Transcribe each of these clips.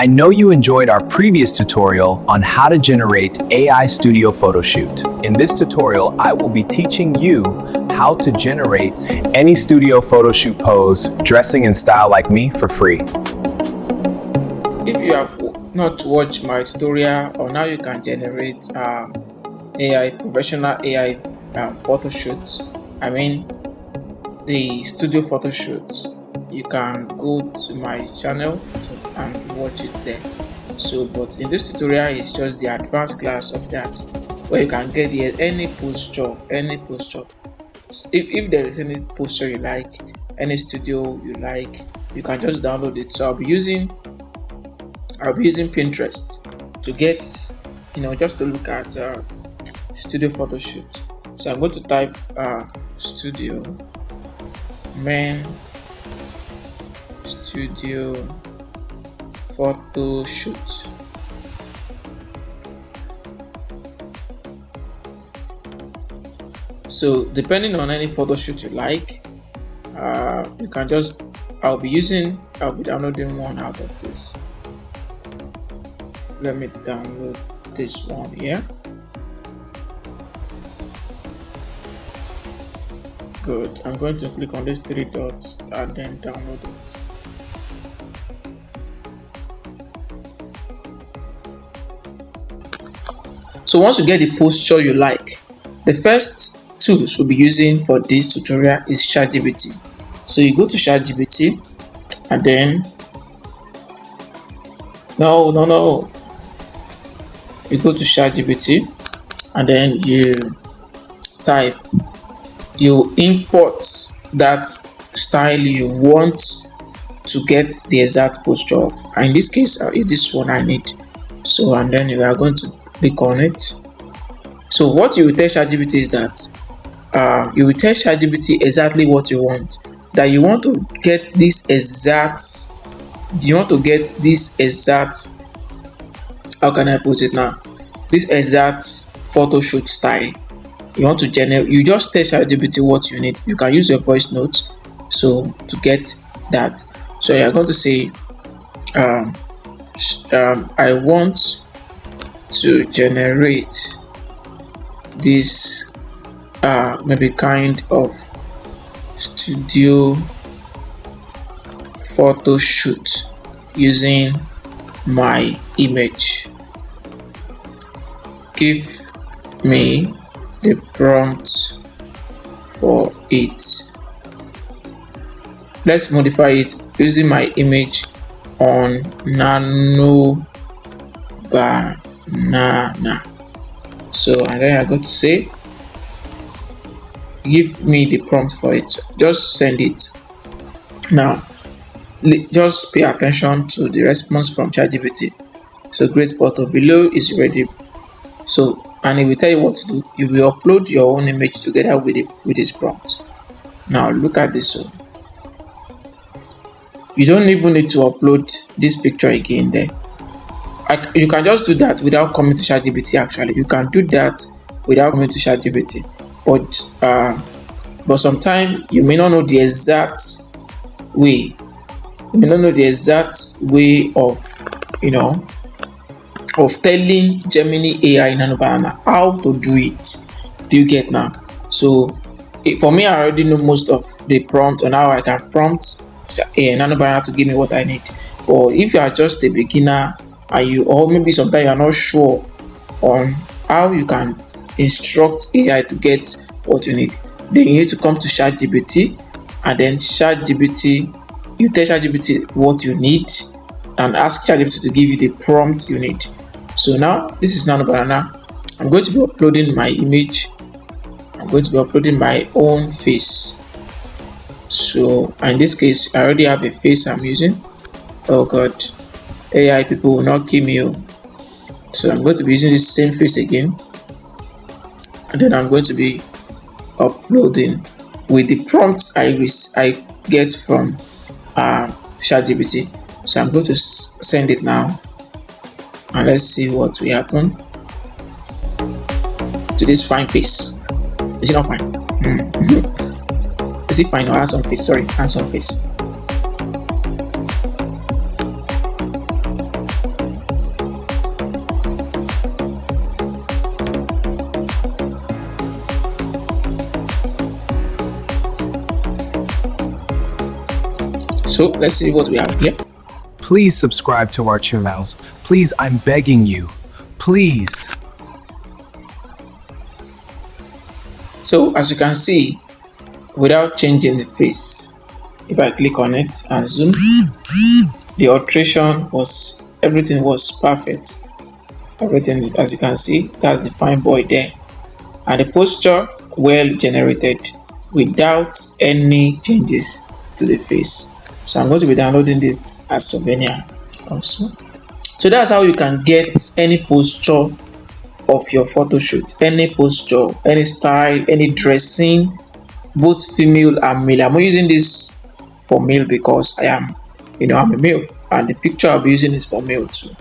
I know you enjoyed our previous tutorial on how to generate AI Studio Photoshoot. In this tutorial, I will be teaching you how to generate any studio photoshoot pose, dressing in style like me for free. If you have not watched my tutorial on how you can generate professional AI photo shoots, I mean the studio photo shoots, you can go to my channel and watch it there. So but in this tutorial it's just the advanced class of that, where you can get any posture. If there is any posture you like, any studio you like, you can just download it. So I'll be using Pinterest to get, just to look at studio photo shoot. So I'm going to type studio photo shoot. So depending on any photo shoot you like, you can just I'll be downloading one out of this. Let me download this one here. Good. I'm going to click on these three dots and then download it. So once you get the posture you like, the first tools we'll be using for this tutorial is ChatGPT. So you go to ChatGPT and then you go to ChatGPT and then you import that style you want to get the exact posture of. And in this case, is this one I need. So and then you are going to click on it. So what you will tell ChatGPT is that you will tell ChatGPT exactly what you want. That you want to get this exact. How can I put it now? This exact photo shoot style. You want to generate. You just tell ChatGPT what you need. You can use your voice notes so to get that. So you're going to say, I want to generate this maybe kind of studio photo shoot using my image. Give me the prompt for it. Let's modify it using my image on nano banana. So and then I'm going to say, give me the prompt for it. Just send it. Now just pay attention to the response from ChatGPT. So great photo below is ready. So and it will tell you what to do. You will upload your own image together with this prompt. Now look at this one. You don't even need to upload this picture again there. You can just do that without coming to ChatGPT. Actually, you can do that without coming to ChatGPT. But sometimes you may not know the exact way. You may not know the exact way of telling Gemini AI Nano Banana how to do it. Do you get now? So for me, I already know most of the prompt on how I can prompt a Nano Banana to give me what I need. But if you are just a beginner or maybe sometimes you are not sure on how you can instruct AI to get what you need, then you need to come to ChatGPT and then you tell ChatGPT what you need and ask ChatGPT to give you the prompt you need. So now this is Nano Banana. I'm going to be uploading my image. I'm going to be uploading my own face. So in this case, I already have a face I'm using. Oh god, AI people will not kill me. So I'm going to be using this same face again, and then I'm going to be uploading with the prompts I get from ChatGPT. So I'm going to send it now, and let's see what will happen to this fine face. Is it not fine? Is it fine or handsome face? Sorry, handsome face. So let's see what we have here. Please subscribe to our channels. Please, I'm begging you. Please. So as you can see, without changing the face, if I click on it and zoom, the alteration was, everything was perfect. Everything is, as you can see, that's the fine boy there, and the posture well generated without any changes to the face. So I'm going to be downloading this as souvenir also. So that's how you can get any posture of your photo shoot, any posture, any style, any dressing, both female and male. I'm using this for male because I'm a male, and the picture I'll be using is for male too.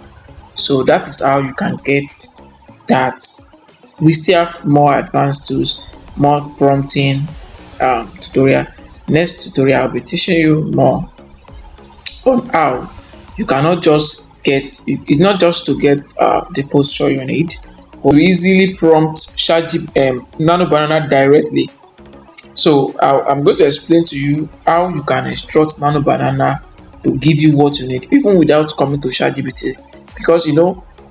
So that is how you can get that. We still have more advanced tools, more prompting tutorial. Next tutorial I'll be teaching you more on how you cannot just get, it's not just to get the posture you need, but to easily prompt Nano Banana directly. So I'm going to explain to you how you can instruct Nano Banana to give you what you need, even without coming to ChatGPT, because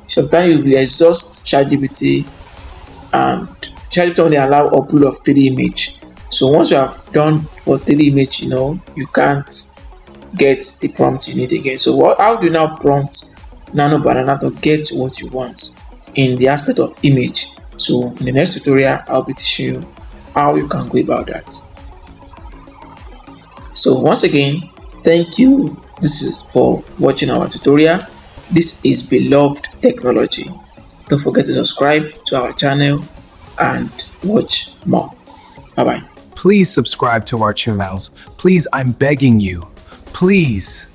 sometimes you will exhaust ChatGPT, and ChatGPT only allow upload of 3 images. So once you have done for 3 images, you can't get the prompt you need again. So how do you now prompt Nano Banana to get what you want in the aspect of image? So in the next tutorial I'll be teaching you how you can go about that. So once again, thank you. This is for watching our tutorial. This is Beloved Technology. Don't forget to subscribe to our channel and watch more. Bye bye. Please subscribe to our channels. Please, I'm begging you. Please.